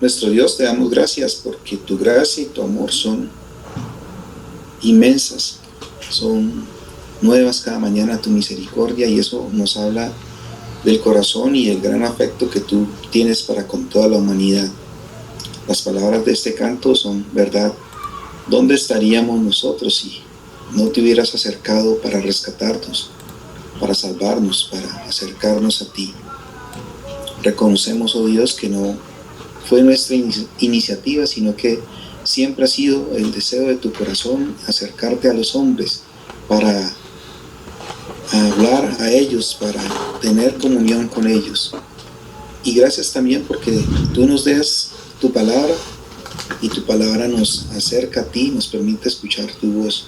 Nuestro Dios, te damos gracias porque tu gracia y tu amor son inmensas, son nuevas cada mañana tu misericordia, y eso nos habla del corazón y el gran afecto que tú tienes para con toda la humanidad. Las palabras de este canto son verdad. ¿Dónde estaríamos nosotros si no te hubieras acercado para rescatarnos, para salvarnos, para acercarnos a ti? Reconocemos, oh Dios, que no fue nuestra iniciativa, sino que siempre ha sido el deseo de tu corazón acercarte a los hombres para hablar a ellos, para tener comunión con ellos. Y gracias también porque tú nos das tu palabra, y tu palabra nos acerca a ti, nos permite escuchar tu voz.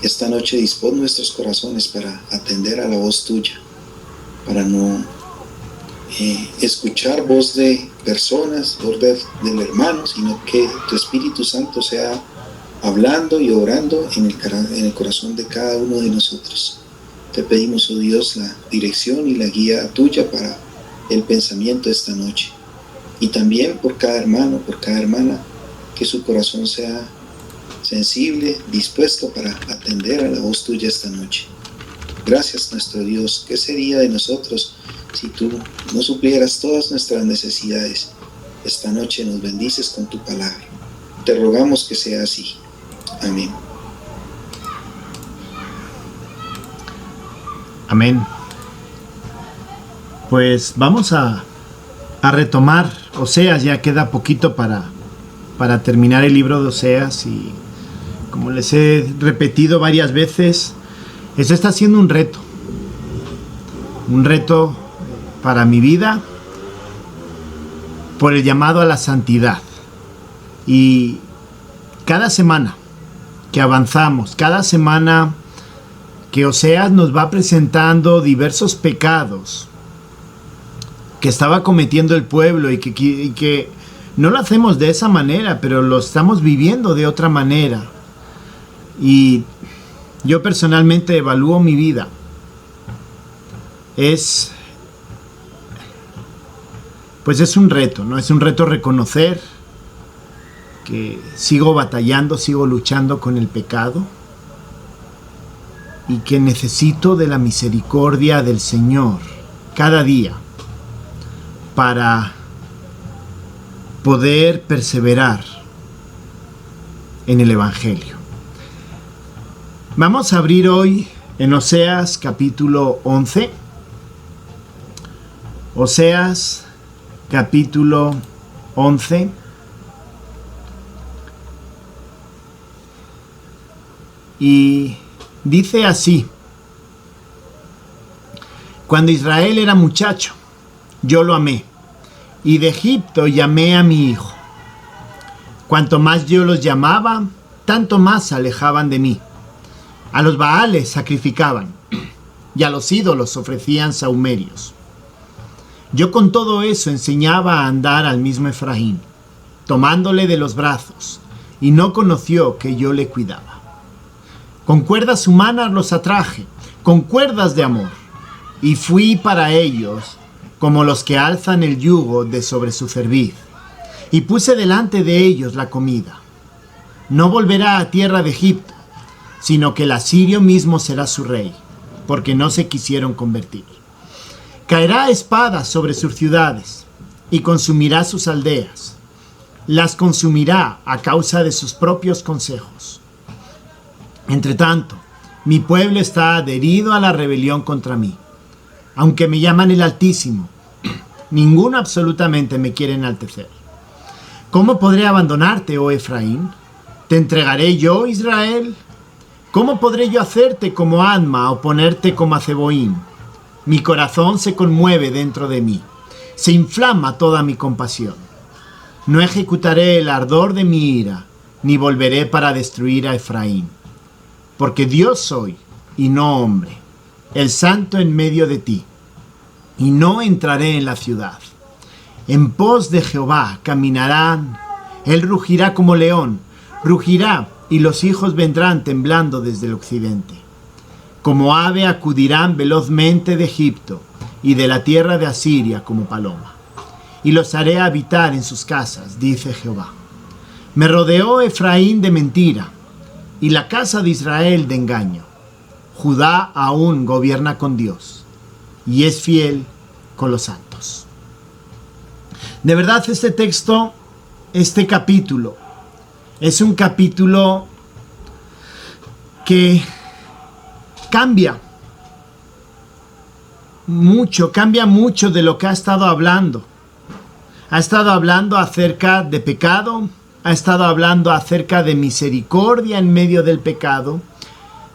Esta noche dispón nuestros corazones para atender a la voz tuya, para no escuchar voz de personas, voz del hermano, sino que tu Espíritu Santo sea hablando y obrando en el corazón de cada uno de nosotros. Te pedimos, oh Dios, la dirección y la guía tuya para el pensamiento de esta noche. Y también por cada hermano, por cada hermana, que su corazón sea sensible, dispuesto para atender a la voz tuya esta noche. Gracias, nuestro Dios. ¿Qué sería de nosotros si tú no suplieras todas nuestras necesidades? Esta noche nos bendices con tu palabra. Te rogamos que sea así. Amén. Amén. Pues vamos a retomar Oseas. Ya queda poquito para terminar el libro de Oseas, y como les he repetido varias veces, esto está siendo un reto para mi vida, por el llamado a la santidad. Y cada semana que avanzamos, cada semana que Oseas nos va presentando diversos pecados que estaba cometiendo el pueblo, y que no lo hacemos de esa manera, pero lo estamos viviendo de otra manera. Y yo personalmente evalúo mi vida. Es un reto, ¿no? Es un reto reconocer que sigo batallando, sigo luchando con el pecado, y que necesito de la misericordia del Señor cada día para poder perseverar en el Evangelio. Vamos a abrir hoy en Oseas capítulo 11. Oseas capítulo 11. Y dice así: cuando Israel era muchacho, yo lo amé, y de Egipto llamé a mi hijo. Cuanto más yo los llamaba, tanto más se alejaban de mí. A los Baales sacrificaban, y a los ídolos ofrecían sahumerios. Yo con todo eso enseñaba a andar al mismo Efraín, tomándole de los brazos, y no conoció que yo le cuidaba. Con cuerdas humanas los atraje, con cuerdas de amor, y fui para ellos como los que alzan el yugo de sobre su cerviz, y puse delante de ellos la comida. No volverá a tierra de Egipto, sino que el asirio mismo será su rey, porque no se quisieron convertir. Caerá espada sobre sus ciudades, y consumirá sus aldeas. Las consumirá a causa de sus propios consejos. Entre tanto, mi pueblo está adherido a la rebelión contra mí. Aunque me llaman el Altísimo, ninguno absolutamente me quiere enaltecer. ¿Cómo podré abandonarte, oh Efraín? ¿Te entregaré yo, Israel? ¿Cómo podré yo hacerte como Adma o ponerte como a Zeboín? Mi corazón se conmueve dentro de mí, se inflama toda mi compasión. No ejecutaré el ardor de mi ira, ni volveré para destruir a Efraín. Porque Dios soy, y no hombre, el santo en medio de ti, y no entraré en la ciudad. En pos de Jehová caminarán, él rugirá como león, rugirá, y los hijos vendrán temblando desde el occidente. Como ave acudirán velozmente de Egipto, y de la tierra de Asiria como paloma. y los haré habitar en sus casas, dice Jehová. Me rodeó Efraín de mentira, y la casa de Israel de engaño. Judá aún gobierna con Dios, y es fiel con los santos. De verdad, este texto, este capítulo, es un capítulo que cambia mucho de lo que ha estado hablando. Ha estado hablando acerca de pecado, ha estado hablando acerca de misericordia en medio del pecado,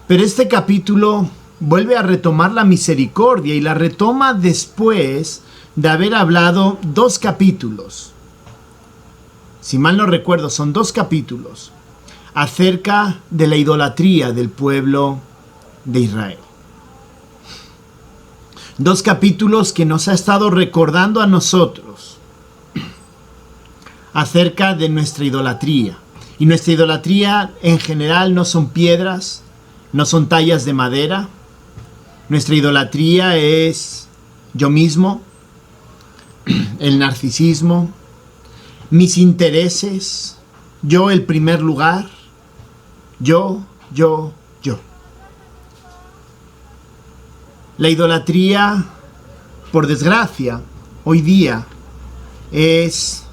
pero este capítulo vuelve a retomar la misericordia y la retoma después de haber hablado 2 capítulos. Si mal no recuerdo, son 2 capítulos acerca de la idolatría del pueblo de Israel. 2 capítulos que nos ha estado recordando a nosotros acerca de nuestra idolatría. Y nuestra idolatría en general no son piedras, no son tallas de madera. Nuestra idolatría es yo mismo, el narcisismo, mis intereses, yo el primer lugar, yo. La idolatría, por desgracia, hoy día es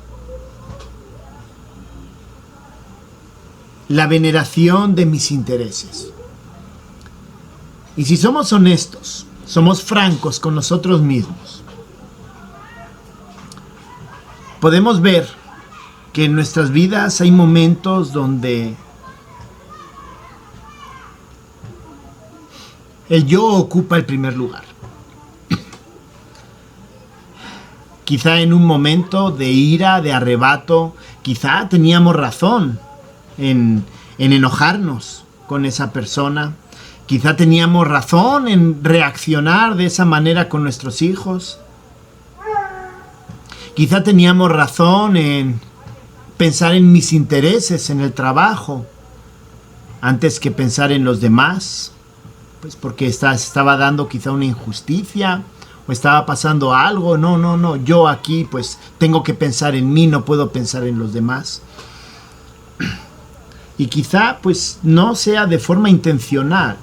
la veneración de mis intereses. Y si somos honestos, somos francos con nosotros mismos, podemos ver que en nuestras vidas hay momentos donde el yo ocupa el primer lugar. Quizá en un momento de ira, de arrebato, quizá teníamos razón en enojarnos con esa persona. Quizá teníamos razón en reaccionar de esa manera con nuestros hijos. Quizá teníamos razón en pensar en mis intereses en el trabajo antes que pensar en los demás. Pues porque estaba dando quizá una injusticia o estaba pasando algo. No, yo aquí pues tengo que pensar en mí, no puedo pensar en los demás. Y quizá pues no sea de forma intencional,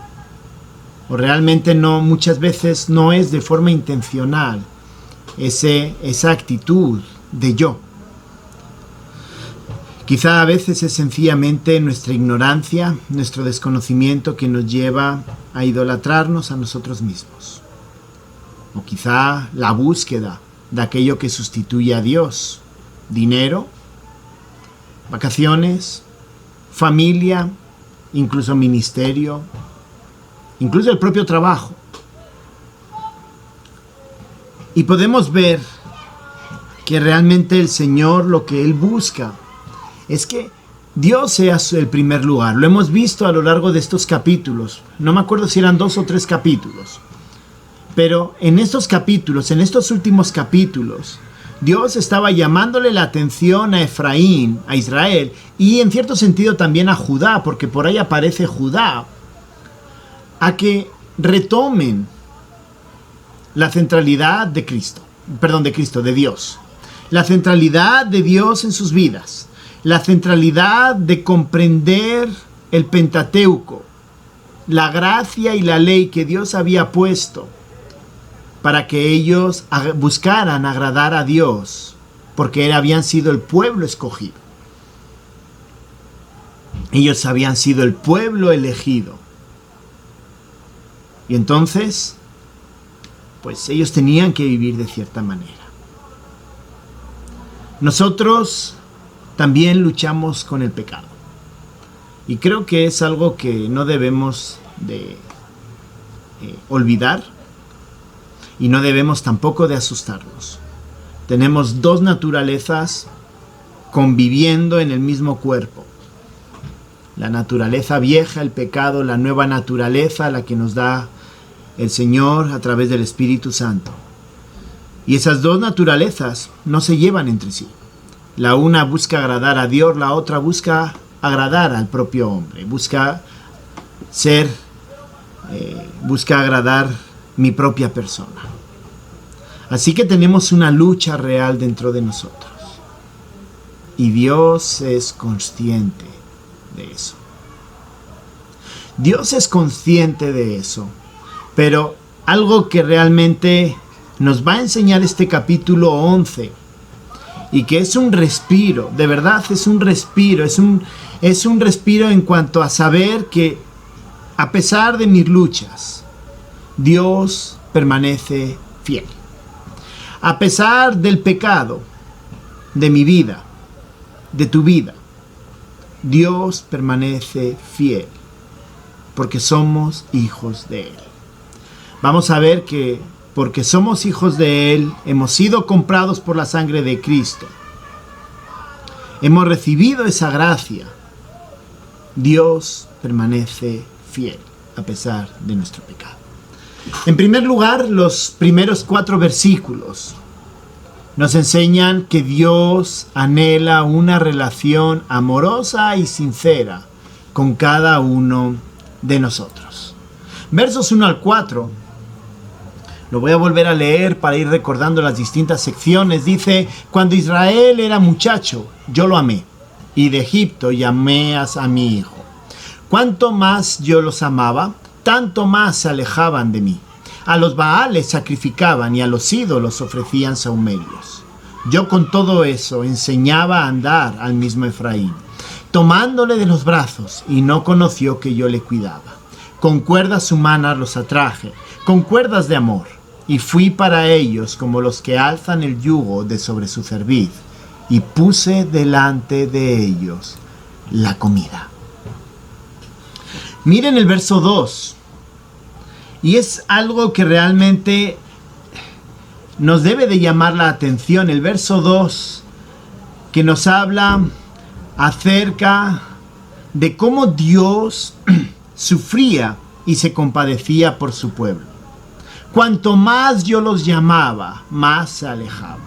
o realmente no, muchas veces no es de forma intencional esa actitud de yo. Quizá a veces es sencillamente nuestra ignorancia, nuestro desconocimiento que nos lleva a idolatrarnos a nosotros mismos. O quizá la búsqueda de aquello que sustituye a Dios. Dinero, vacaciones, familia, incluso ministerio, incluso el propio trabajo. Y podemos ver que realmente el Señor lo que Él busca es que Dios sea el primer lugar. Lo hemos visto a lo largo de estos capítulos. No me acuerdo si eran 2 o 3 capítulos. Pero en estos capítulos, en estos últimos capítulos, Dios estaba llamándole la atención a Efraín, a Israel, y en cierto sentido también a Judá, porque por ahí aparece Judá, a que retomen la centralidad de Dios. La centralidad de Dios en sus vidas. La centralidad de comprender el Pentateuco, la gracia y la ley que Dios había puesto para que ellos buscaran agradar a Dios, porque habían sido el pueblo escogido. Ellos habían sido el pueblo elegido. Y entonces, pues ellos tenían que vivir de cierta manera. Nosotros también luchamos con el pecado. Y creo que es algo que no debemos de olvidar y no debemos tampoco de asustarnos. Tenemos 2 naturalezas conviviendo en el mismo cuerpo. La naturaleza vieja, el pecado, la nueva naturaleza, la que nos da el Señor a través del Espíritu Santo. Y esas 2 naturalezas no se llevan entre sí. La una busca agradar a Dios, la otra busca agradar al propio hombre, busca agradar mi propia persona. Así que tenemos una lucha real dentro de nosotros. Y Dios es consciente de eso. Dios es consciente de eso. Pero algo que realmente nos va a enseñar este capítulo 11, y que es un respiro, de verdad es un respiro, es un respiro en cuanto a saber que a pesar de mis luchas, Dios permanece fiel. A pesar del pecado de mi vida, de tu vida, Dios permanece fiel, porque somos hijos de Él. Vamos a ver que porque somos hijos de Él, hemos sido comprados por la sangre de Cristo. Hemos recibido esa gracia. Dios permanece fiel a pesar de nuestro pecado. En primer lugar, los primeros 4 versículos nos enseñan que Dios anhela una relación amorosa y sincera con cada uno de nosotros. Versos 1 al 4. Lo voy a volver a leer para ir recordando las distintas secciones. Dice: cuando Israel era muchacho, yo lo amé, y de Egipto llamé a mi hijo. Cuanto más yo los amaba, tanto más se alejaban de mí. A los Baales sacrificaban y a los ídolos ofrecían sahumerios. Yo con todo eso enseñaba a andar al mismo Efraín, tomándole de los brazos, y no conoció que yo le cuidaba. Con cuerdas humanas los atraje, con cuerdas de amor, y fui para ellos como los que alzan el yugo de sobre su cerviz, y puse delante de ellos la comida. Miren el verso 2, y es algo que realmente nos debe de llamar la atención. El verso 2, que nos habla acerca de cómo Dios sufría y se compadecía por su pueblo. Cuanto más yo los llamaba, más se alejaban.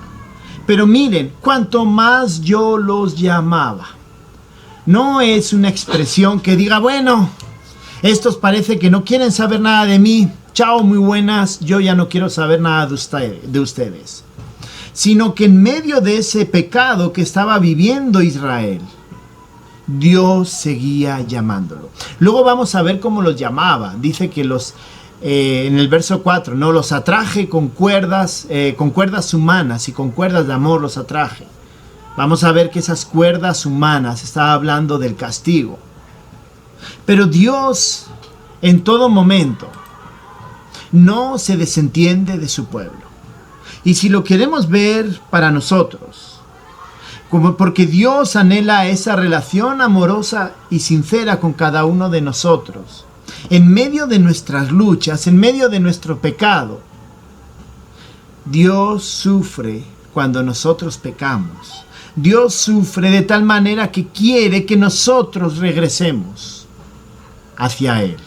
Pero miren, cuanto más yo los llamaba. No es una expresión que diga, bueno, estos parece que no quieren saber nada de mí. Chao, muy buenas, yo ya no quiero saber nada de ustedes. Sino que en medio de ese pecado que estaba viviendo Israel, Dios seguía llamándolo. Luego vamos a ver cómo los llamaba. Dice que en el verso 4, no, los atraje con cuerdas humanas, y con cuerdas de amor los atraje. Vamos a ver que esas cuerdas humanas estaba hablando del castigo. Pero Dios en todo momento no se desentiende de su pueblo. Y si lo queremos ver para nosotros, como porque Dios anhela esa relación amorosa y sincera con cada uno de nosotros, en medio de nuestras luchas, en medio de nuestro pecado, Dios sufre cuando nosotros pecamos. Dios sufre de tal manera que quiere que nosotros regresemos hacia Él.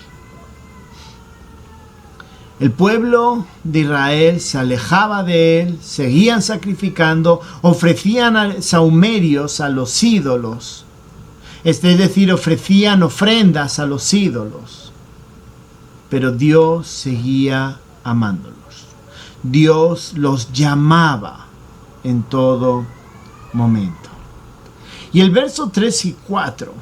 El pueblo de Israel se alejaba de Él, seguían sacrificando, ofrecían sahumerios a los ídolos, es decir, ofrecían ofrendas a los ídolos. Pero Dios seguía amándolos. Dios los llamaba en todo momento. Y el verso 3 y 4,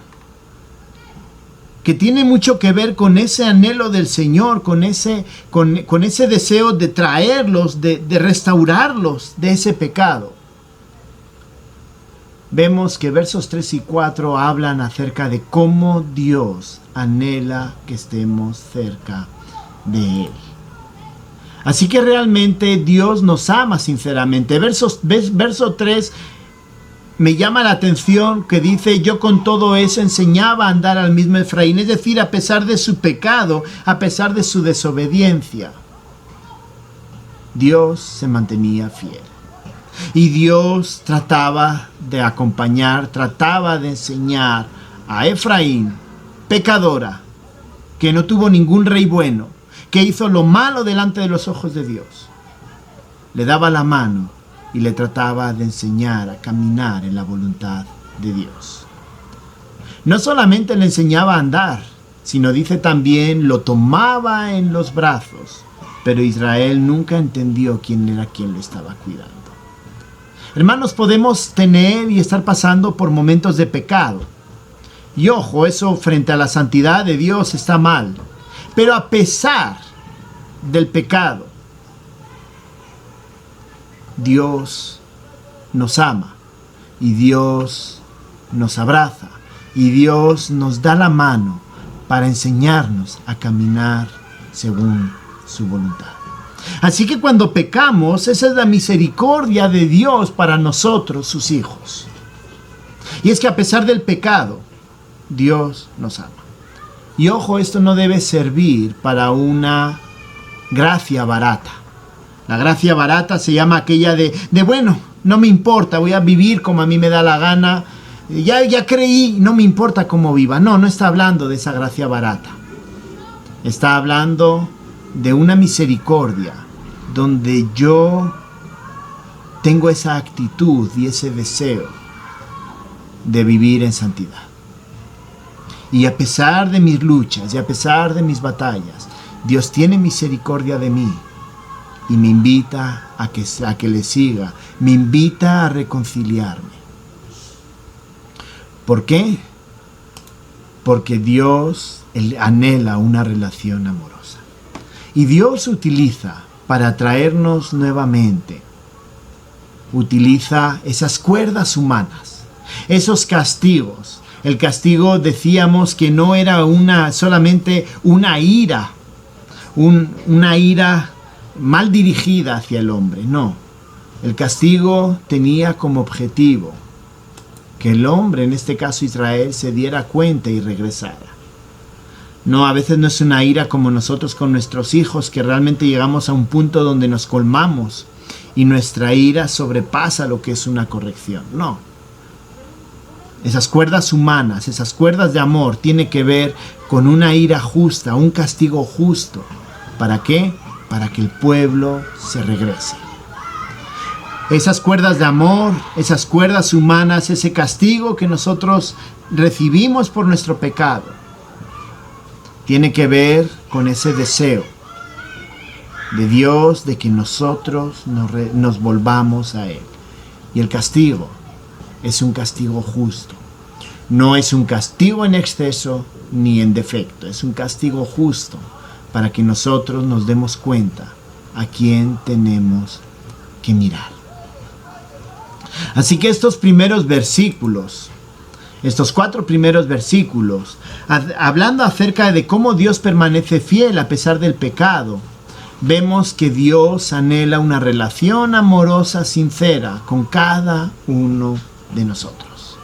que tiene mucho que ver con ese anhelo del Señor, con ese deseo de traerlos, de restaurarlos de ese pecado. Vemos que versos 3 y 4 hablan acerca de cómo Dios anhela que estemos cerca de Él. Así que realmente Dios nos ama sinceramente. Verso 3 me llama la atención que dice: yo con todo eso enseñaba a andar al mismo Efraín. Es decir, a pesar de su pecado, a pesar de su desobediencia, Dios se mantenía fiel. Y Dios trataba de acompañar, trataba de enseñar a Efraín, pecadora, que no tuvo ningún rey bueno, que hizo lo malo delante de los ojos de Dios. Le daba la mano y le trataba de enseñar a caminar en la voluntad de Dios. No solamente le enseñaba a andar, sino dice también lo tomaba en los brazos pero Israel nunca entendió quién era quien lo estaba cuidando. Hermanos, podemos tener y estar pasando por momentos de pecado. Y ojo, eso frente a la santidad de Dios está mal. Pero a pesar del pecado, Dios nos ama y Dios nos abraza y Dios nos da la mano para enseñarnos a caminar según su voluntad. Así que cuando pecamos, esa es la misericordia de Dios para nosotros, sus hijos. Y es que a pesar del pecado, Dios nos ama. Y ojo, esto no debe servir para una gracia barata. La gracia barata se llama aquella de bueno, no me importa, voy a vivir como a mí me da la gana. Ya creí, no me importa cómo viva. No está hablando de esa gracia barata. Está hablando de una misericordia donde yo tengo esa actitud y ese deseo de vivir en santidad. Y a pesar de mis luchas y a pesar de mis batallas, Dios tiene misericordia de mí y me invita a que le siga, me invita a reconciliarme. ¿Por qué? Porque Dios anhela una relación amorosa. Y Dios utiliza para atraernos nuevamente, utiliza esas cuerdas humanas, esos castigos. El castigo, decíamos, que no era solamente una ira, una ira mal dirigida hacia el hombre, no. El castigo tenía como objetivo que el hombre, en este caso Israel, se diera cuenta y regresara. No, a veces no es una ira como nosotros con nuestros hijos, que realmente llegamos a un punto donde nos colmamos y nuestra ira sobrepasa lo que es una corrección. No. Esas cuerdas humanas, esas cuerdas de amor, tienen que ver con una ira justa, un castigo justo. ¿Para qué? Para que el pueblo se regrese. Esas cuerdas de amor, esas cuerdas humanas, ese castigo que nosotros recibimos por nuestro pecado, tiene que ver con ese deseo de Dios de que nosotros nos volvamos a Él. Y el castigo es un castigo justo. No es un castigo en exceso ni en defecto. Es un castigo justo para que nosotros nos demos cuenta a quién tenemos que mirar. Así que estos primeros versículos, estos 4 primeros versículos, hablando acerca de cómo Dios permanece fiel a pesar del pecado, vemos que Dios anhela una relación amorosa, sincera, con cada uno de nosotros.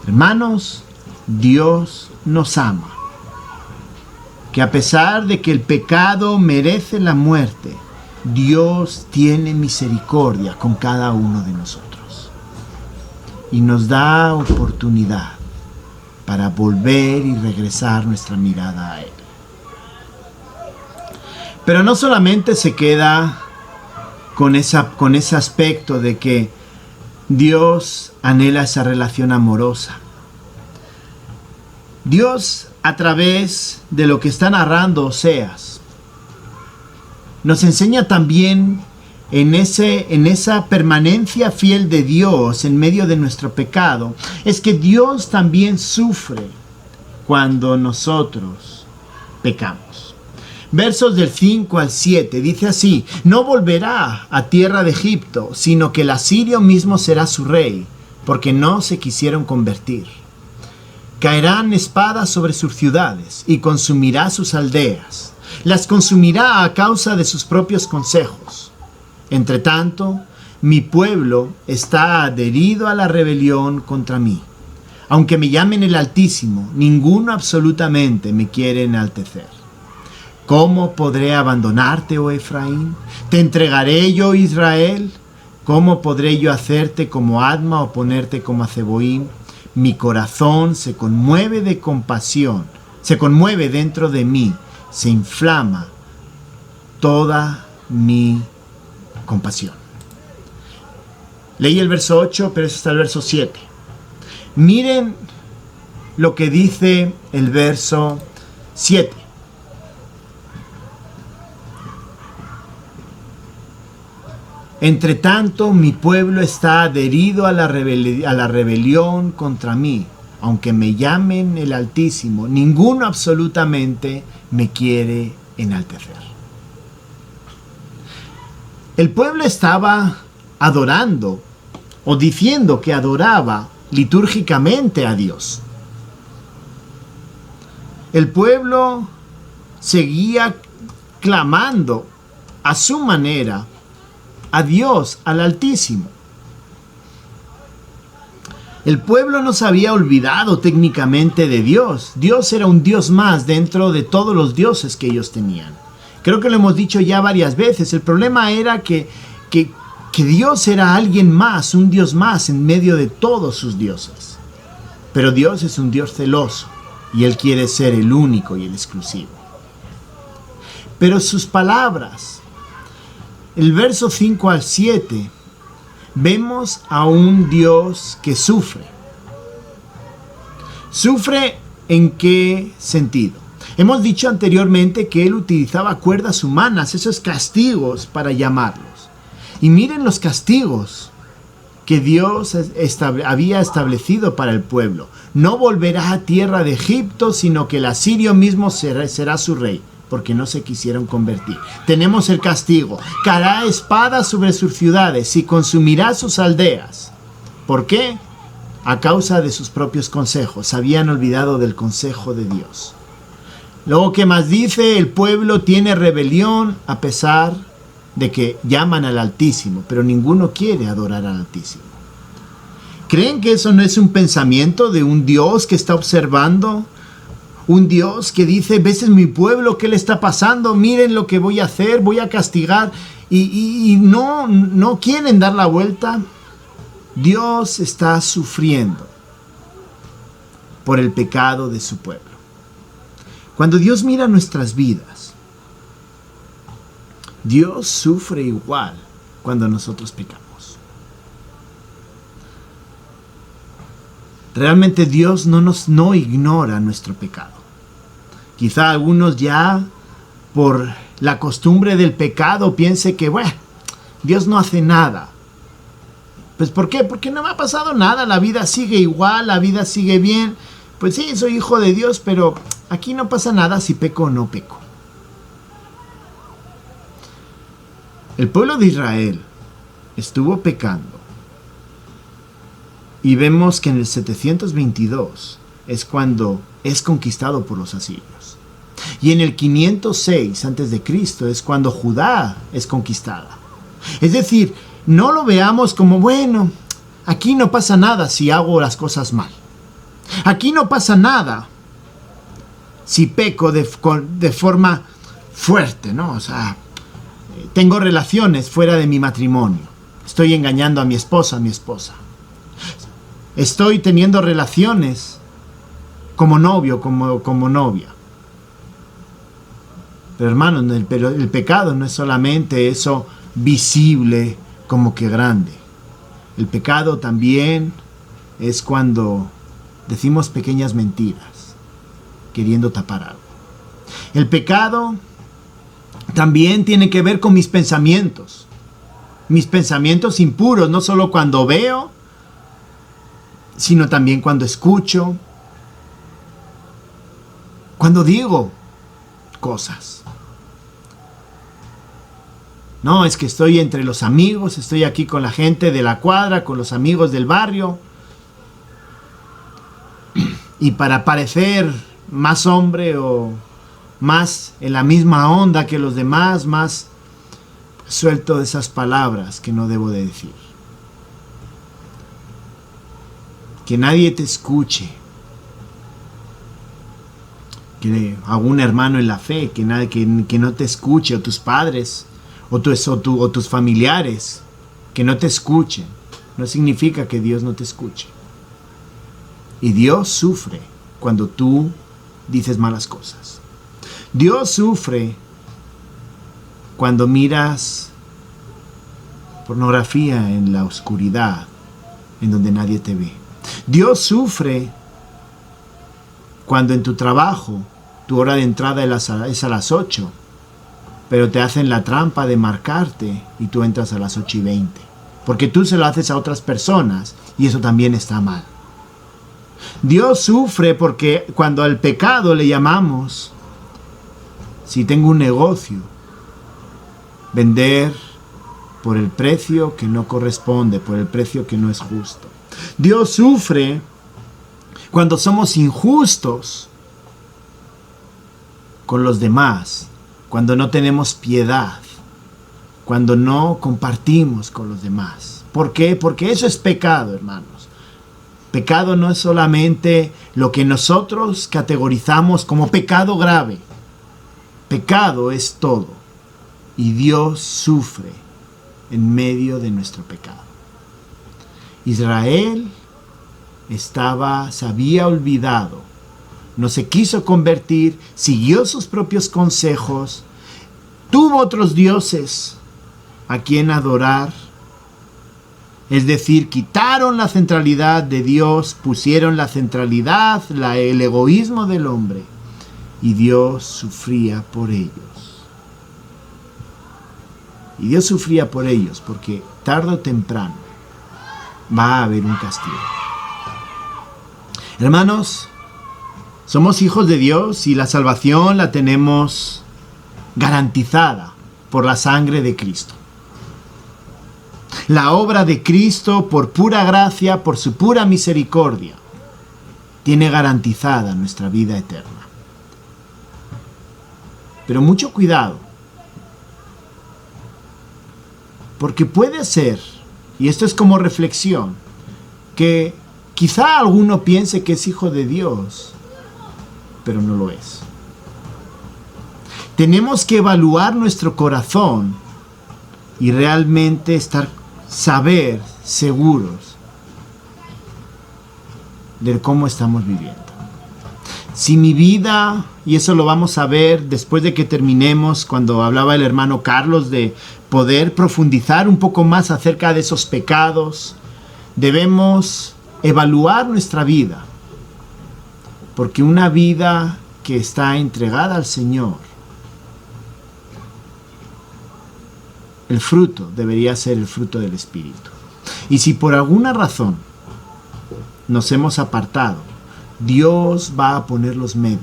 Hermanos, Dios nos ama. Que a pesar de que el pecado merece la muerte, Dios tiene misericordia con cada uno de nosotros. Y nos da oportunidad para volver y regresar nuestra mirada a Él. Pero no solamente se queda con ese aspecto de que Dios anhela esa relación amorosa. Dios, a través de lo que está narrando Oseas, nos enseña también en esa permanencia fiel de Dios en medio de nuestro pecado, es que Dios también sufre cuando nosotros pecamos. Versos del 5 al 7 dice así: no volverá a tierra de Egipto, sino que el asirio mismo será su rey, porque no se quisieron convertir. Caerán espadas sobre sus ciudades y consumirá sus aldeas. Las consumirá a causa de sus propios consejos. Entre tanto, mi pueblo está adherido a la rebelión contra mí. Aunque me llamen el Altísimo, ninguno absolutamente me quiere enaltecer. ¿Cómo podré abandonarte, oh Efraín? ¿Te entregaré yo, Israel? ¿Cómo podré yo hacerte como Adma o ponerte como a Zeboim? Mi corazón se conmueve de compasión, se conmueve dentro de mí, se inflama toda mi compasión. Leí el verso 8, pero es hasta el verso 7. Miren lo que dice el verso 7. Entre tanto, mi pueblo está adherido a la rebelión contra mí. Aunque me llamen el Altísimo, ninguno absolutamente me quiere enaltecer. El pueblo estaba adorando o diciendo que adoraba litúrgicamente a Dios. El pueblo seguía clamando a su manera a Dios, al Altísimo. El pueblo no se había olvidado técnicamente de Dios. Dios era un Dios más dentro de todos los dioses que ellos tenían. Creo que lo hemos dicho ya varias veces. El problema era que Dios era alguien más, un Dios más en medio de todos sus dioses. Pero Dios es un Dios celoso y Él quiere ser el único y el exclusivo. Pero sus palabras, el verso 5 al 7, vemos a un Dios que sufre. ¿Sufre en qué sentido? Hemos dicho anteriormente que Él utilizaba cuerdas humanas, esos castigos para llamarlos. Y miren los castigos que Dios había establecido para el pueblo. No volverá a tierra de Egipto, sino que el asirio mismo será su rey, porque no se quisieron convertir. Tenemos el castigo: caerá espada sobre sus ciudades y consumirá sus aldeas. ¿Por qué? A causa de sus propios consejos. Se habían olvidado del consejo de Dios. Luego, ¿qué más dice? El pueblo tiene rebelión a pesar de que llaman al Altísimo, pero ninguno quiere adorar al Altísimo. ¿Creen que eso no es un pensamiento de un Dios que está observando? Un Dios que dice: ¿ves en mi pueblo qué le está pasando? Miren lo que voy a hacer, voy a castigar. Y no quieren dar la vuelta. Dios está sufriendo por el pecado de su pueblo. Cuando Dios mira nuestras vidas, Dios sufre igual cuando nosotros pecamos. Realmente Dios no ignora nuestro pecado. Quizá algunos ya por la costumbre del pecado piense que, bueno, Dios no hace nada. Pues ¿por qué? Porque no me ha pasado nada, la vida sigue igual, la vida sigue bien. Pues sí, soy hijo de Dios, pero aquí no pasa nada si peco o no peco. El pueblo de Israel estuvo pecando. Y vemos que en el 722 es cuando es conquistado por los asirios. Y en el 506 a.C. es cuando Judá es conquistada. Es decir, no lo veamos como, bueno, aquí no pasa nada si hago las cosas mal. Aquí no pasa nada si peco de forma fuerte, ¿no? O sea, tengo relaciones fuera de mi matrimonio. Estoy engañando a mi esposa, Estoy teniendo relaciones como novio, como novia. Pero hermanos, el pecado no es solamente eso visible como que grande. El pecado también es cuando decimos pequeñas mentiras, queriendo tapar algo. El pecado también tiene que ver con mis pensamientos impuros, no solo cuando veo, sino también cuando escucho, cuando digo cosas. No, es que estoy entre los amigos, estoy aquí con la gente de la cuadra, con los amigos del barrio, y para parecer más hombre o más en la misma onda que los demás, más suelto esas palabras que no debo de decir. Que nadie te escuche. Que algún hermano en la fe, que no te escuche, o tus padres, o tus familiares, que no te escuchen. No significa que Dios no te escuche. Y Dios sufre cuando tú dices malas cosas. Dios sufre cuando miras pornografía en la oscuridad, en donde nadie te ve. Dios sufre cuando en tu trabajo tu hora de entrada es a las 8 pero te hacen la trampa de marcarte y tú entras a las 8:20. Porque tú se lo haces a otras personas y eso también está mal. Dios sufre porque cuando al pecado le llamamos, si tengo un negocio, vender por el precio que no corresponde, por el precio que no es justo. Dios sufre cuando somos injustos con los demás, cuando no tenemos piedad, cuando no compartimos con los demás. ¿Por qué? Porque eso es pecado, hermanos. Pecado no es solamente lo que nosotros categorizamos como pecado grave. Pecado es todo. Y Dios sufre en medio de nuestro pecado. Israel se había olvidado, no se quiso convertir, siguió sus propios consejos, tuvo otros dioses a quien adorar. Es decir, quitaron la centralidad de Dios, pusieron la centralidad, el egoísmo del hombre, y Dios sufría por ellos. Y Dios sufría por ellos porque tarde o temprano va a haber un castigo. Hermanos, somos hijos de Dios y la salvación la tenemos garantizada por la sangre de Cristo. La obra de Cristo, por pura gracia, por su pura misericordia, tiene garantizada nuestra vida eterna. Pero mucho cuidado, porque puede ser, y esto es como reflexión, que quizá alguno piense que es hijo de Dios, pero no lo es. Tenemos que evaluar nuestro corazón y realmente saber seguros de cómo estamos viviendo. Si mi vida, y eso lo vamos a ver después de que terminemos, cuando hablaba el hermano Carlos de poder profundizar un poco más acerca de esos pecados, debemos evaluar nuestra vida, porque una vida que está entregada al Señor, el fruto debería ser el fruto del Espíritu. Y si por alguna razón nos hemos apartado, Dios va a poner los medios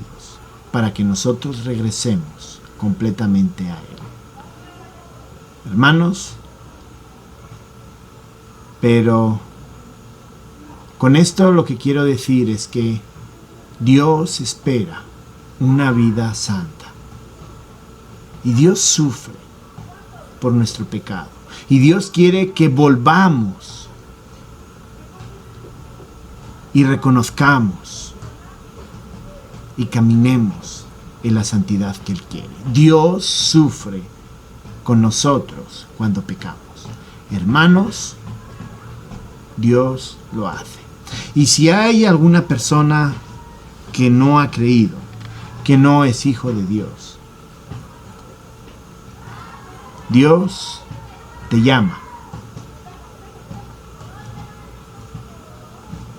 para que nosotros regresemos completamente a Él. Hermanos, pero con esto lo que quiero decir es que Dios espera una vida santa. Y Dios sufre por nuestro pecado. Y Dios quiere que volvamos y reconozcamos y caminemos en la santidad que Él quiere. Dios sufre con nosotros cuando pecamos. Hermanos, Dios lo hace. Y si hay alguna persona que no ha creído, que no es hijo de Dios, Dios te llama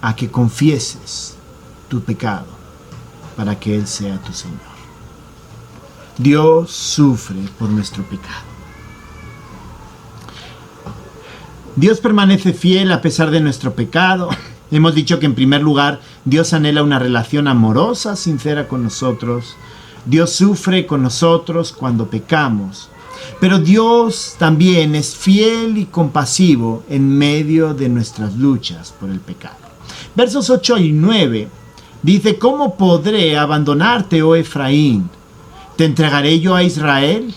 a que confieses tu pecado para que Él sea tu Señor. Dios sufre por nuestro pecado. Dios permanece fiel a pesar de nuestro pecado. Hemos dicho que en primer lugar Dios anhela una relación amorosa, sincera con nosotros. Dios sufre con nosotros cuando pecamos. Pero Dios también es fiel y compasivo en medio de nuestras luchas por el pecado. Versos 8 y 9 dice: ¿Cómo podré abandonarte, oh Efraín? ¿Te entregaré yo a Israel?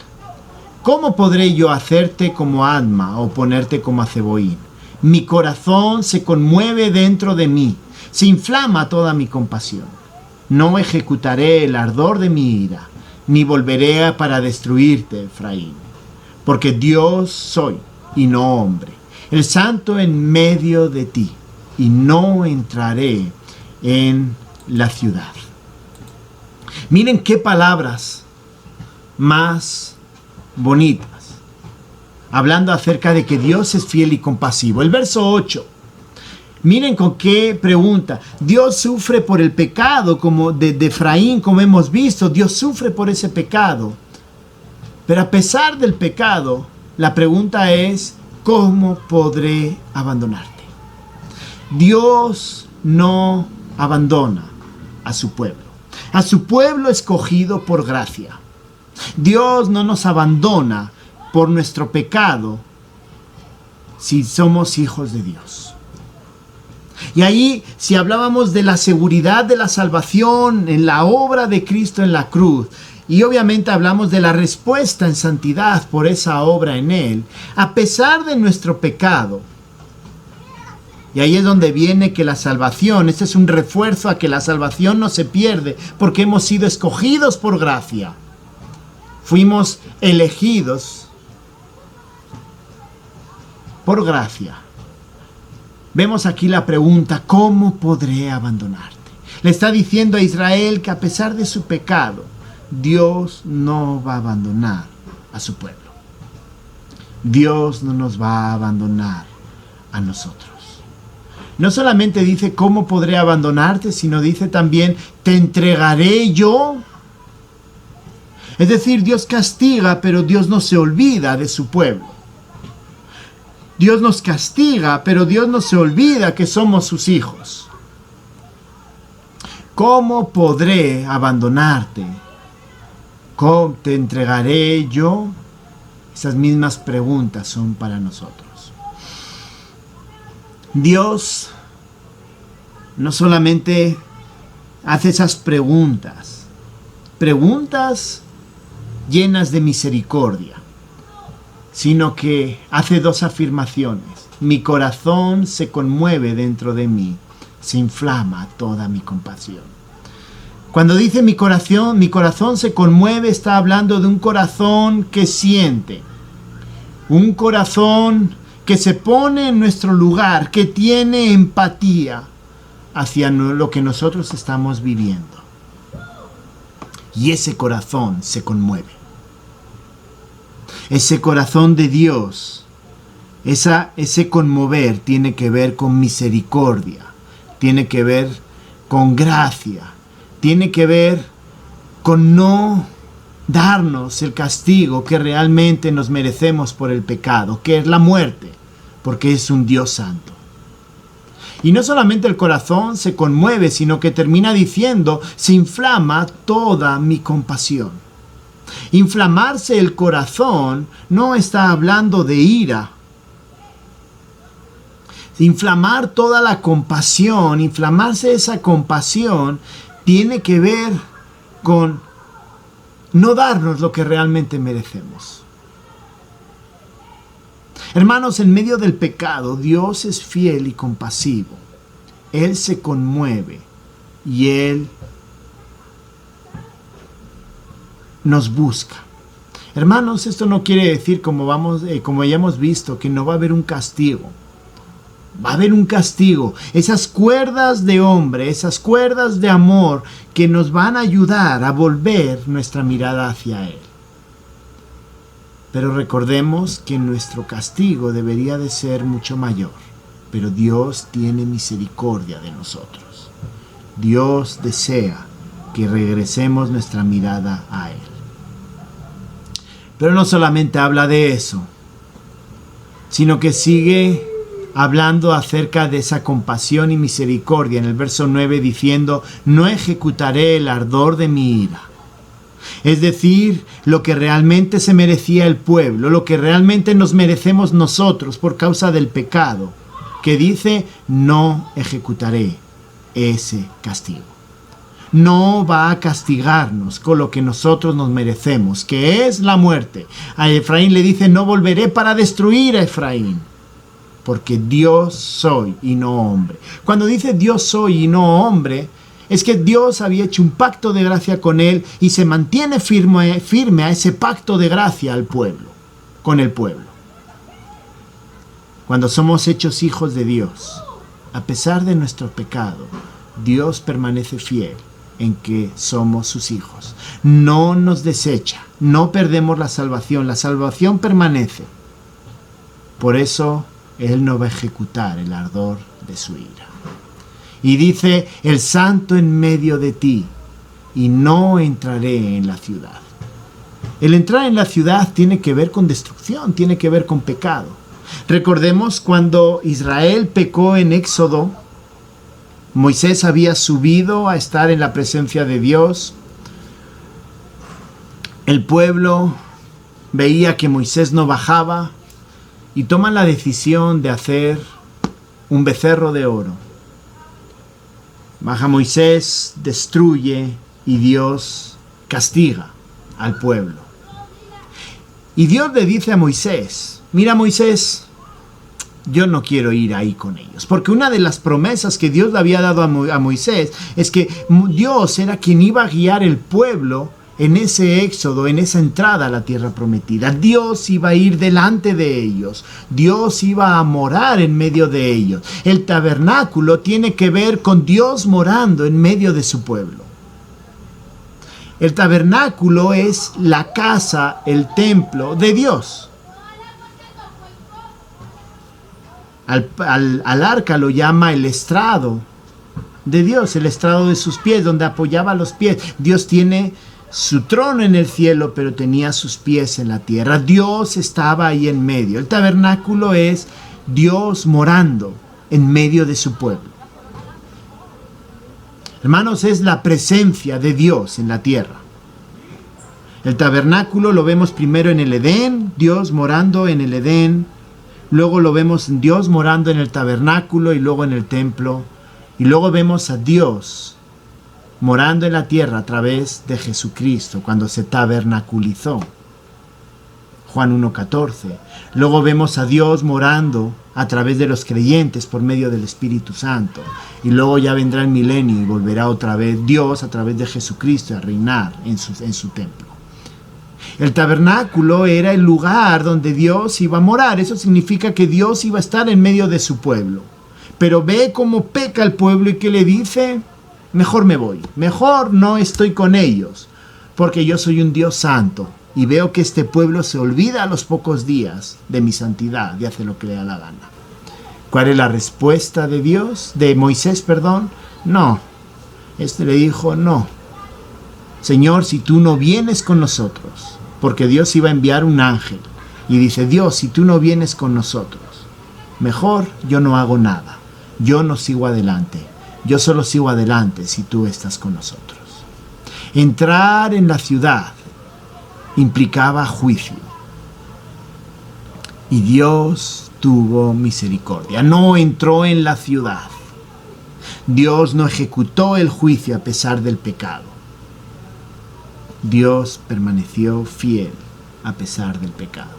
¿Cómo podré yo hacerte como Adma o ponerte como a Zeboín? Mi corazón se conmueve dentro de mí, se inflama toda mi compasión. No ejecutaré el ardor de mi ira, ni volveré para destruirte, Efraín. Porque Dios soy y no hombre, el santo en medio de ti, y no entraré en la ciudad. Miren qué palabras más bonitas, hablando acerca de que Dios es fiel y compasivo. El verso 8, miren con qué pregunta. Dios sufre por el pecado como de Efraín, como hemos visto. Dios sufre por ese pecado. Pero a pesar del pecado, la pregunta es, ¿cómo podré abandonarte? Dios no abandona a su pueblo escogido por gracia. Dios no nos abandona por nuestro pecado si somos hijos de Dios. Y ahí, si hablábamos de la seguridad de la salvación en la obra de Cristo en la cruz, y obviamente hablamos de la respuesta en santidad por esa obra en Él, a pesar de nuestro pecado. Y ahí es donde viene que la salvación, este es un refuerzo a que la salvación no se pierde, porque hemos sido escogidos por gracia. Fuimos elegidos por gracia. Vemos aquí la pregunta, ¿cómo podré abandonarte? Le está diciendo a Israel que a pesar de su pecado, Dios no va a abandonar a su pueblo. Dios no nos va a abandonar a nosotros. No solamente dice cómo podré abandonarte, sino dice también te entregaré yo. Es decir, Dios castiga, pero Dios no se olvida de su pueblo. Dios nos castiga, pero Dios no se olvida que somos sus hijos. ¿Cómo podré abandonarte? ¿Cómo te entregaré yo? Esas mismas preguntas son para nosotros. Dios no solamente hace esas preguntas llenas de misericordia, sino que hace dos afirmaciones. Mi corazón se conmueve dentro de mí, se inflama toda mi compasión. Cuando dice mi corazón se conmueve, está hablando de un corazón que siente, un corazón que se pone en nuestro lugar, que tiene empatía hacia lo que nosotros estamos viviendo. Y ese corazón se conmueve. Ese corazón de Dios, ese conmover tiene que ver con misericordia, tiene que ver con gracia, tiene que ver con no darnos el castigo que realmente nos merecemos por el pecado, que es la muerte, porque es un Dios santo. Y no solamente el corazón se conmueve, sino que termina diciendo, se inflama toda mi compasión. Inflamarse el corazón no está hablando de ira. Inflamar toda la compasión, inflamarse esa compasión, tiene que ver con no darnos lo que realmente merecemos. Hermanos, en medio del pecado, Dios es fiel y compasivo. Él se conmueve y Él nos busca. Hermanos, esto no quiere decir, como ya hemos visto, que no va a haber un castigo. Va a haber un castigo. Esas cuerdas de hombre, esas cuerdas de amor que nos van a ayudar a volver nuestra mirada hacia Él. Pero recordemos que nuestro castigo debería de ser mucho mayor. Pero Dios tiene misericordia de nosotros. Dios desea que regresemos nuestra mirada a Él. Pero no solamente habla de eso, sino que sigue hablando acerca de esa compasión y misericordia en el verso 9 diciendo, no ejecutaré el ardor de mi ira. Es decir, lo que realmente se merecía el pueblo, lo que realmente nos merecemos nosotros por causa del pecado, que dice, no ejecutaré ese castigo. No va a castigarnos con lo que nosotros nos merecemos, que es la muerte. A Efraín le dice, no volveré para destruir a Efraín, porque Dios soy y no hombre. Cuando dice Dios soy y no hombre, es que Dios había hecho un pacto de gracia con él y se mantiene firme a ese pacto de gracia al pueblo, con el pueblo. Cuando somos hechos hijos de Dios, a pesar de nuestro pecado, Dios permanece fiel en que somos sus hijos. No nos desecha, no perdemos la salvación permanece. Por eso Él no va a ejecutar el ardor de su ira. Y dice, el santo en medio de ti, y no entraré en la ciudad. El entrar en la ciudad tiene que ver con destrucción, tiene que ver con pecado. Recordemos cuando Israel pecó en Éxodo, Moisés había subido a estar en la presencia de Dios. El pueblo veía que Moisés no bajaba y toman la decisión de hacer un becerro de oro. Baja Moisés, destruye y Dios castiga al pueblo. Y Dios le dice a Moisés, mira Moisés, yo no quiero ir ahí con ellos. Porque una de las promesas que Dios le había dado a Moisés es que Dios era quien iba a guiar el pueblo en ese éxodo, en esa entrada a la tierra prometida. Dios iba a ir delante de ellos. Dios iba a morar en medio de ellos. El tabernáculo tiene que ver con Dios morando en medio de su pueblo. El tabernáculo es la casa, el templo de Dios. Al arca lo llama el estrado de Dios, el estrado de sus pies, donde apoyaba los pies. Dios tiene su trono en el cielo, pero tenía sus pies en la tierra. Dios estaba ahí en medio. El tabernáculo es Dios morando en medio de su pueblo. Hermanos, es la presencia de Dios en la tierra. El tabernáculo lo vemos primero en el Edén, Dios morando en el Edén. Luego lo vemos Dios morando en el tabernáculo y luego en el templo. Y luego vemos a Dios morando en la tierra a través de Jesucristo, cuando se tabernaculizó. Juan 1:14. Luego vemos a Dios morando a través de los creyentes por medio del Espíritu Santo. Y luego ya vendrá el milenio y volverá otra vez Dios a través de Jesucristo a reinar en su templo. El tabernáculo era el lugar donde Dios iba a morar. Eso significa que Dios iba a estar en medio de su pueblo. Pero ve cómo peca el pueblo y que le dice, mejor me voy, mejor no estoy con ellos, porque yo soy un Dios santo y veo que este pueblo se olvida a los pocos días de mi santidad y hace lo que le da la gana. ¿Cuál es la respuesta de Dios? De Moisés, perdón. No. Este le dijo, no. Señor, si tú no vienes con nosotros, porque Dios iba a enviar un ángel, y dice, Dios, si tú no vienes con nosotros, mejor yo no hago nada, yo no sigo adelante, yo solo sigo adelante si tú estás con nosotros. Entrar en la ciudad implicaba juicio, y Dios tuvo misericordia, no entró en la ciudad. Dios no ejecutó el juicio a pesar del pecado. Dios permaneció fiel a pesar del pecado.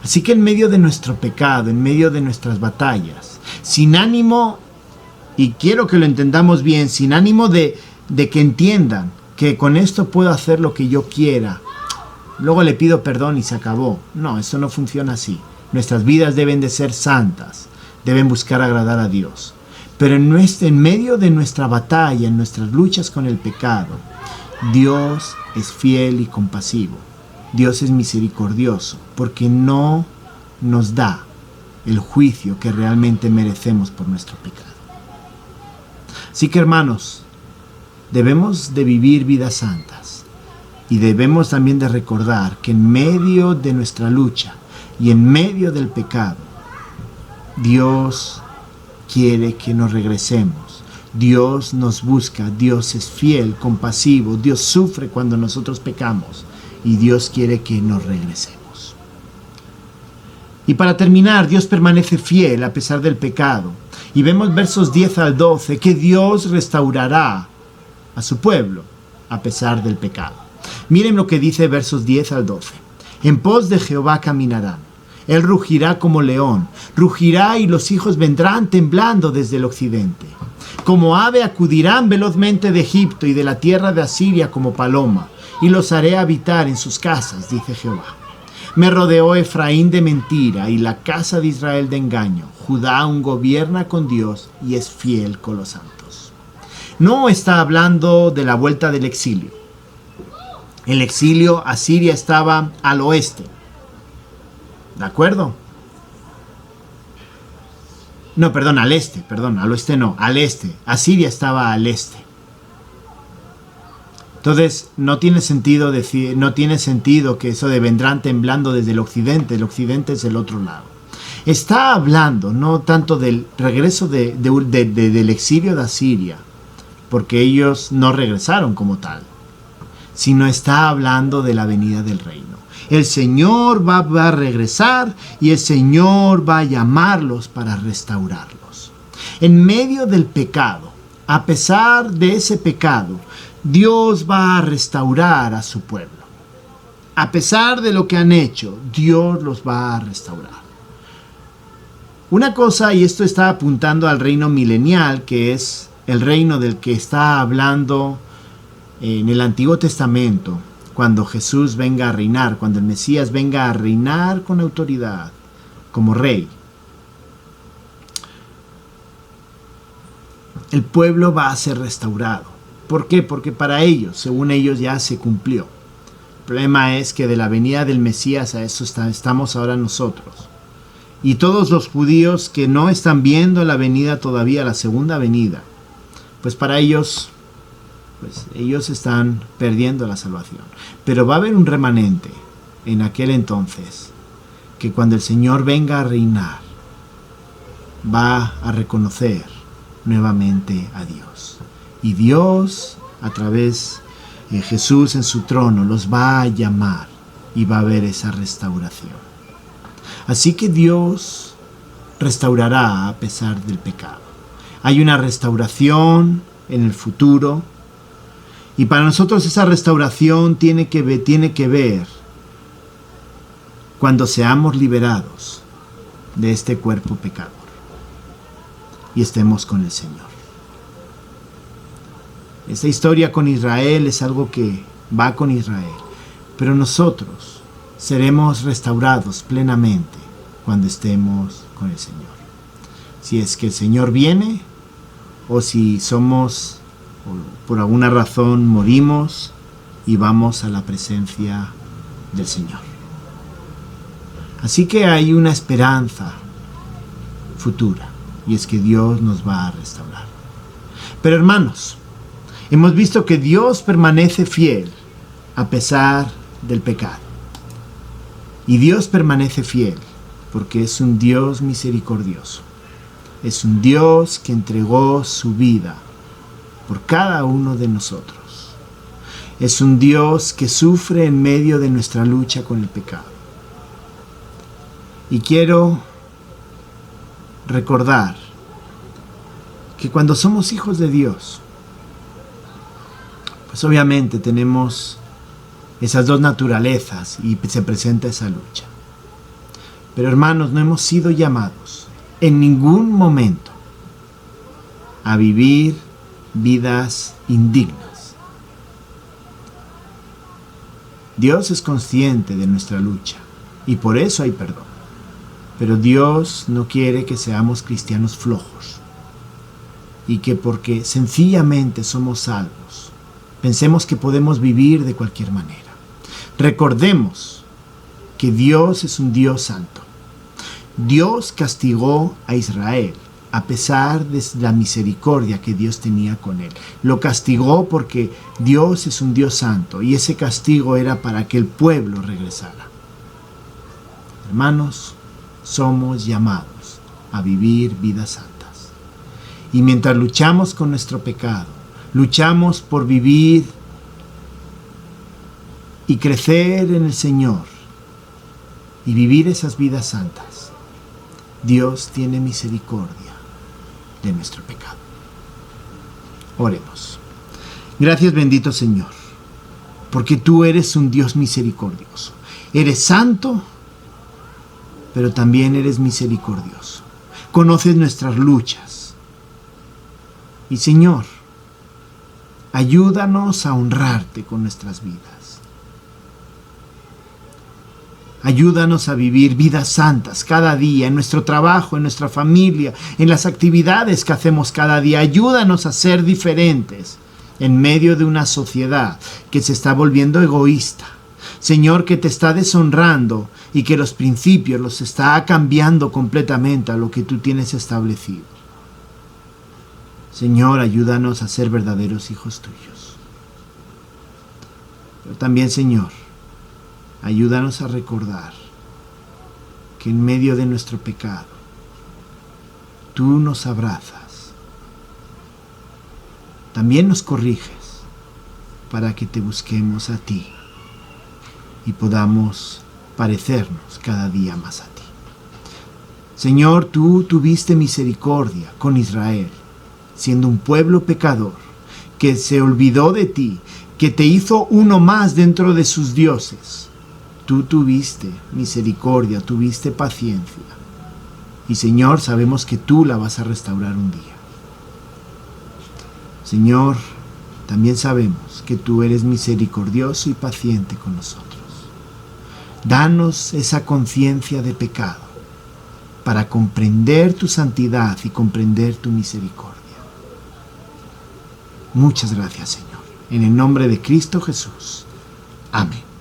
Así que en medio de nuestro pecado, en medio de nuestras batallas, sin ánimo, y quiero que lo entendamos bien, sin ánimo de que entiendan que con esto puedo hacer lo que yo quiera, luego le pido perdón y se acabó. No, eso no funciona así. Nuestras vidas deben de ser santas, deben buscar agradar a Dios. Pero en medio de nuestra batalla, en nuestras luchas con el pecado, Dios es fiel y compasivo. Dios es misericordioso porque no nos da el juicio que realmente merecemos por nuestro pecado. Así que, hermanos, debemos de vivir vidas santas y debemos también de recordar que en medio de nuestra lucha y en medio del pecado, Dios quiere que nos regresemos. Dios nos busca, Dios es fiel, compasivo, Dios sufre cuando nosotros pecamos y Dios quiere que nos regresemos. Y para terminar, Dios permanece fiel a pesar del pecado. Y vemos versos 10 al 12 que Dios restaurará a su pueblo a pesar del pecado. Miren lo que dice versos 10 al 12. En pos de Jehová caminarán. Él rugirá como león, rugirá y los hijos vendrán temblando desde el occidente. Como ave acudirán velozmente de Egipto y de la tierra de Asiria como paloma, y los haré habitar en sus casas, dice Jehová. Me rodeó Efraín de mentira y la casa de Israel de engaño. Judá aún gobierna con Dios y es fiel con los santos. No está hablando de la vuelta del exilio. El exilio, Asiria estaba al oeste. ¿De acuerdo? No, perdón, al oeste no, al este. Asiria estaba al este. Entonces, no tiene sentido que eso de vendrán temblando desde el occidente es el otro lado. Está hablando no tanto del regreso del exilio de Asiria, porque ellos no regresaron como tal, sino está hablando de la venida del reino. El Señor va a regresar y el Señor va a llamarlos para restaurarlos. En medio del pecado, a pesar de ese pecado, Dios va a restaurar a su pueblo. A pesar de lo que han hecho, Dios los va a restaurar. Una cosa, y esto está apuntando al reino milenial, que es el reino del que está hablando en el Antiguo Testamento, cuando Jesús venga a reinar, cuando el Mesías venga a reinar con autoridad, como rey. El pueblo va a ser restaurado. ¿Por qué? Porque para ellos, según ellos, ya se cumplió. El problema es que de la venida del Mesías a eso estamos ahora nosotros. Y todos los judíos que no están viendo la venida todavía, la segunda venida, pues para ellos, ellos están perdiendo la salvación. Pero va a haber un remanente en aquel entonces, que cuando el Señor venga a reinar, va a reconocer nuevamente a Dios. Y Dios, a través de Jesús en su trono, los va a llamar y va a haber esa restauración. Así que Dios restaurará a pesar del pecado. Hay una restauración en el futuro y para nosotros esa restauración tiene que ver cuando seamos liberados de este cuerpo pecador y estemos con el Señor. Esta historia con Israel es algo que va con Israel, pero nosotros seremos restaurados plenamente cuando estemos con el Señor. Si es que el Señor viene, o si somos, o por alguna razón morimos y vamos a la presencia del Señor. Así que hay una esperanza futura, y es que Dios nos va a restaurar. Pero hermanos, hemos visto que Dios permanece fiel a pesar del pecado. Y Dios permanece fiel porque es un Dios misericordioso. Es un Dios que entregó su vida por cada uno de nosotros. Es un Dios que sufre en medio de nuestra lucha con el pecado. Y quiero recordar que cuando somos hijos de Dios, pues obviamente tenemos esas dos naturalezas y se presenta esa lucha. Pero hermanos, no hemos sido llamados en ningún momento a vivir vidas indignas. Dios es consciente de nuestra lucha y por eso hay perdón. Pero Dios no quiere que seamos cristianos flojos y que porque sencillamente somos salvos pensemos que podemos vivir de cualquier manera. Recordemos que Dios es un Dios santo. Dios castigó a Israel a pesar de la misericordia que Dios tenía con él. Lo castigó porque Dios es un Dios santo y ese castigo era para que el pueblo regresara. Hermanos, somos llamados a vivir vidas santas. Y mientras luchamos con nuestro pecado, luchamos por vivir y crecer en el Señor y vivir esas vidas santas, Dios tiene misericordia de nuestro pecado. Oremos. Gracias, bendito Señor, porque tú eres un Dios misericordioso. Eres santo, pero también eres misericordioso. Conoces nuestras luchas. Y Señor, ayúdanos a honrarte con nuestras vidas. Ayúdanos a vivir vidas santas cada día, en nuestro trabajo, en nuestra familia, en las actividades que hacemos cada día. Ayúdanos a ser diferentes en medio de una sociedad que se está volviendo egoísta. Señor, que te está deshonrando y que los principios los está cambiando completamente a lo que tú tienes establecido. Señor, ayúdanos a ser verdaderos hijos tuyos. Pero también, Señor, ayúdanos a recordar que en medio de nuestro pecado, tú nos abrazas. También nos corriges para que te busquemos a ti y podamos parecernos cada día más a ti. Señor, tú tuviste misericordia con Israel, siendo un pueblo pecador, que se olvidó de ti, que te hizo uno más dentro de sus dioses. Tú tuviste misericordia, tuviste paciencia. Y Señor, sabemos que tú la vas a restaurar un día. Señor, también sabemos que tú eres misericordioso y paciente con nosotros. Danos esa conciencia de pecado para comprender tu santidad y comprender tu misericordia. Muchas gracias, Señor. En el nombre de Cristo Jesús. Amén.